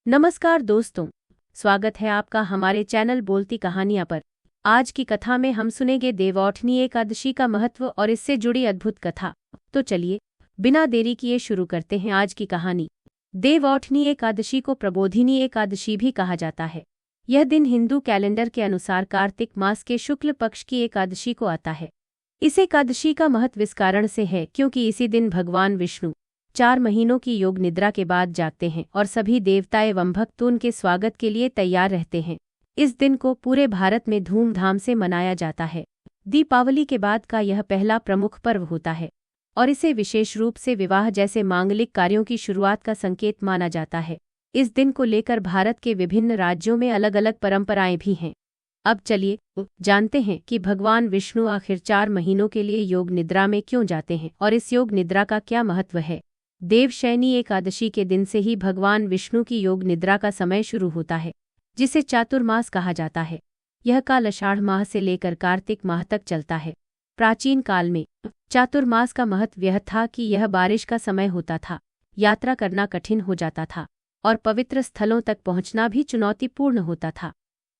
नमस्कार दोस्तों, स्वागत है आपका हमारे चैनल बोलती कहानियां पर। आज की कथा में हम सुनेंगे देवौठनी एकादशी का महत्व और इससे जुड़ी अद्भुत कथा। तो चलिए बिना देरी किए शुरू करते हैं आज की कहानी। देवौठनी एकादशी को प्रबोधिनी एकादशी भी कहा जाता है। यह दिन हिंदू कैलेंडर के अनुसार कार्तिक मास के शुक्ल पक्ष की एकादशी को आता है। इस एकादशी का महत्व इस कारण से है क्योंकि इसी दिन भगवान विष्णु 4 महीनों की योग निद्रा के बाद जागते हैं और सभी देवता एवं भक्त उनके स्वागत के लिए तैयार रहते हैं। इस दिन को पूरे भारत में धूमधाम से मनाया जाता है। दीपावली के बाद का यह पहला प्रमुख पर्व होता है और इसे विशेष रूप से विवाह जैसे मांगलिक कार्यों की शुरुआत का संकेत माना जाता है। इस दिन को लेकर भारत के विभिन्न राज्यों में अलग अलग परंपराएं भी हैं। अब चलिए जानते हैं कि भगवान विष्णु आखिर 4 महीनों के लिए योग निद्रा में क्यों जाते हैं और इस योग निद्रा का क्या महत्व है। देवशयनी एकादशी के दिन से ही भगवान विष्णु की योग निद्रा का समय शुरू होता है, जिसे चातुर्मास कहा जाता है। यह काल आषाढ़ माह से लेकर कार्तिक माह तक चलता है। प्राचीन काल में चातुर्मास का महत्व यह था कि यह बारिश का समय होता था, यात्रा करना कठिन हो जाता था और पवित्र स्थलों तक पहुंचना भी चुनौतीपूर्ण होता था।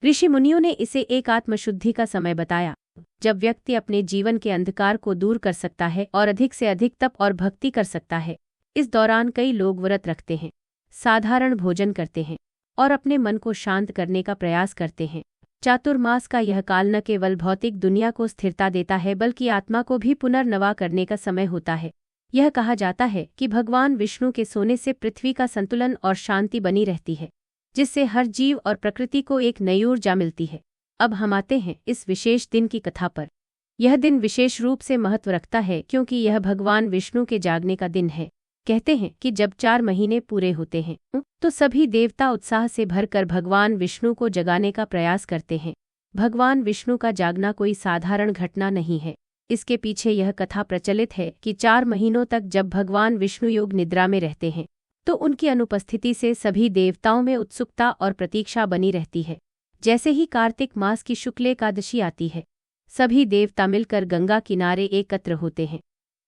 ऋषि मुनियों ने इसे एक आत्मशुद्धि का समय बताया, जब व्यक्ति अपने जीवन के अंधकार को दूर कर सकता है और अधिक से अधिक तप और भक्ति कर सकता है। इस दौरान कई लोग व्रत रखते हैं, साधारण भोजन करते हैं और अपने मन को शांत करने का प्रयास करते हैं। चातुर्मास का यह काल न केवल भौतिक दुनिया को स्थिरता देता है बल्कि आत्मा को भी पुनर्नवा करने का समय होता है। यह कहा जाता है कि भगवान विष्णु के सोने से पृथ्वी का संतुलन और शांति बनी रहती है, जिससे हर जीव और प्रकृति को एक नई ऊर्जा मिलती है। अब हम आते हैं इस विशेष दिन की कथा पर। यह दिन विशेष रूप से महत्व रखता है क्योंकि यह भगवान विष्णु के जागने का दिन है। कहते हैं कि जब 4 महीने पूरे होते हैं तो सभी देवता उत्साह से भरकर भगवान विष्णु को जगाने का प्रयास करते हैं। भगवान विष्णु का जागना कोई साधारण घटना नहीं है। इसके पीछे यह कथा प्रचलित है कि 4 महीनों तक जब भगवान विष्णु योग निद्रा में रहते हैं तो उनकी अनुपस्थिति से सभी देवताओं में उत्सुकता और प्रतीक्षा बनी रहती है। जैसे ही कार्तिक मास की शुक्ल एकादशी आती है, सभी देवता मिलकर गंगा किनारे एकत्र होते हैं।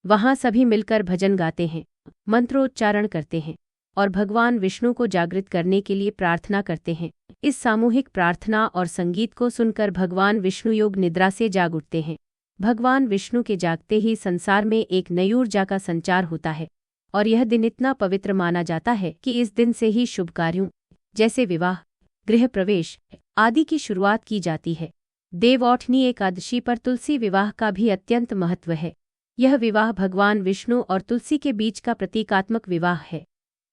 वहां सभी मिलकर भजन गाते हैं, मंत्रोच्चारण करते हैं और भगवान विष्णु को जागृत करने के लिए प्रार्थना करते हैं। इस सामूहिक प्रार्थना और संगीत को सुनकर भगवान विष्णु योग निद्रा से जाग उठते हैं। भगवान विष्णु के जागते ही संसार में एक नई ऊर्जा का संचार होता है और यह दिन इतना पवित्र माना जाता है कि इस दिन से ही शुभ कार्यों जैसे विवाह, गृह प्रवेश आदि की शुरुआत की जाती है। देवौठनी एकादशी पर तुलसी विवाह का भी अत्यंत महत्व है। यह विवाह भगवान विष्णु और तुलसी के बीच का प्रतीकात्मक विवाह है।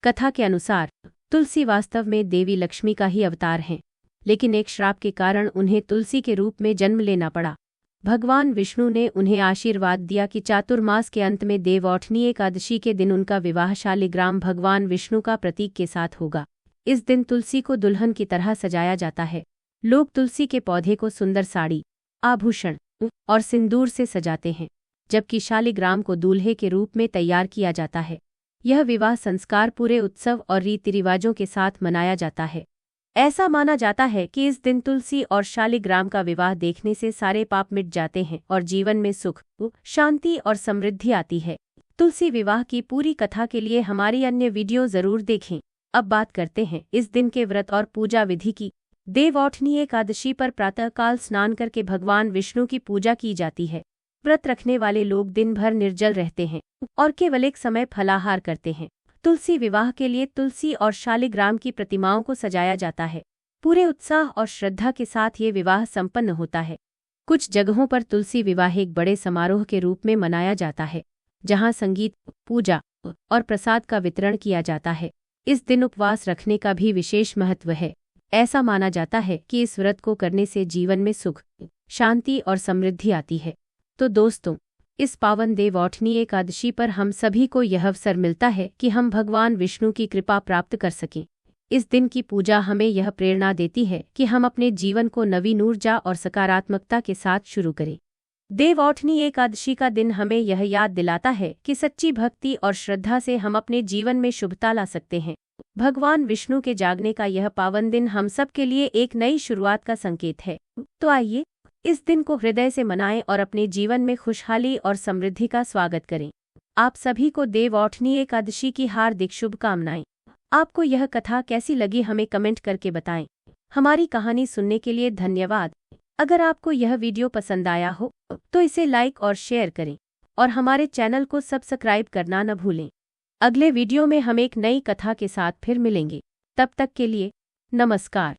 कथा के अनुसार तुलसी वास्तव में देवी लक्ष्मी का ही अवतार हैं, लेकिन एक श्राप के कारण उन्हें तुलसी के रूप में जन्म लेना पड़ा। भगवान विष्णु ने उन्हें आशीर्वाद दिया कि चातुर्मास के अंत में देवौठनी एकादशी के दिन उनका विवाह शालिग्राम भगवान विष्णु का प्रतीक के साथ होगा। इस दिन तुलसी को दुल्हन की तरह सजाया जाता है। लोग तुलसी के पौधे को सुंदर साड़ी, आभूषण और सिंदूर से सजाते हैं, जबकि शालिग्राम को दूल्हे के रूप में तैयार किया जाता है। यह विवाह संस्कार पूरे उत्सव और रीति रिवाजों के साथ मनाया जाता है। ऐसा माना जाता है कि इस दिन तुलसी और शालिग्राम का विवाह देखने से सारे पाप मिट जाते हैं और जीवन में सुख, शांति और समृद्धि आती है। तुलसी विवाह की पूरी कथा के लिए हमारी अन्य वीडियो जरूर देखें। अब बात करते हैं इस दिन के व्रत और पूजा विधि की। देवौठनी एकादशी पर प्रातःकाल स्नान करके भगवान विष्णु की पूजा की जाती है। व्रत रखने वाले लोग दिन भर निर्जल रहते हैं और केवल एक समय फलाहार करते हैं। तुलसी विवाह के लिए तुलसी और शालिग्राम की प्रतिमाओं को सजाया जाता है। पूरे उत्साह और श्रद्धा के साथ ये विवाह संपन्न होता है। कुछ जगहों पर तुलसी विवाह एक बड़े समारोह के रूप में मनाया जाता है, जहां संगीत, पूजा और प्रसाद का वितरण किया जाता है। इस दिन उपवास रखने का भी विशेष महत्व है। ऐसा माना जाता है कि इस व्रत को करने से जीवन में सुख, शांति और समृद्धि आती है। तो दोस्तों, इस पावन देवौठनी एकादशी पर हम सभी को यह अवसर मिलता है कि हम भगवान विष्णु की कृपा प्राप्त कर सकें। इस दिन की पूजा हमें यह प्रेरणा देती है कि हम अपने जीवन को नवीन ऊर्जा और सकारात्मकता के साथ शुरू करें। देवौठनी एकादशी का दिन हमें यह याद दिलाता है कि सच्ची भक्ति और श्रद्धा से हम अपने जीवन में शुभता ला सकते हैं। भगवान विष्णु के जागने का यह पावन दिन हम सब के लिए एक नई शुरुआत का संकेत है। तो आइए इस दिन को हृदय से मनाएं और अपने जीवन में खुशहाली और समृद्धि का स्वागत करें। आप सभी को देवौठनी एकादशी की हार्दिक शुभकामनाएं। आपको यह कथा कैसी लगी हमें कमेंट करके बताएं। हमारी कहानी सुनने के लिए धन्यवाद। अगर आपको यह वीडियो पसंद आया हो तो इसे लाइक और शेयर करें और हमारे चैनल को सब्सक्राइब करना न भूलें। अगले वीडियो में हम एक नई कथा के साथ फिर मिलेंगे। तब तक के लिए नमस्कार।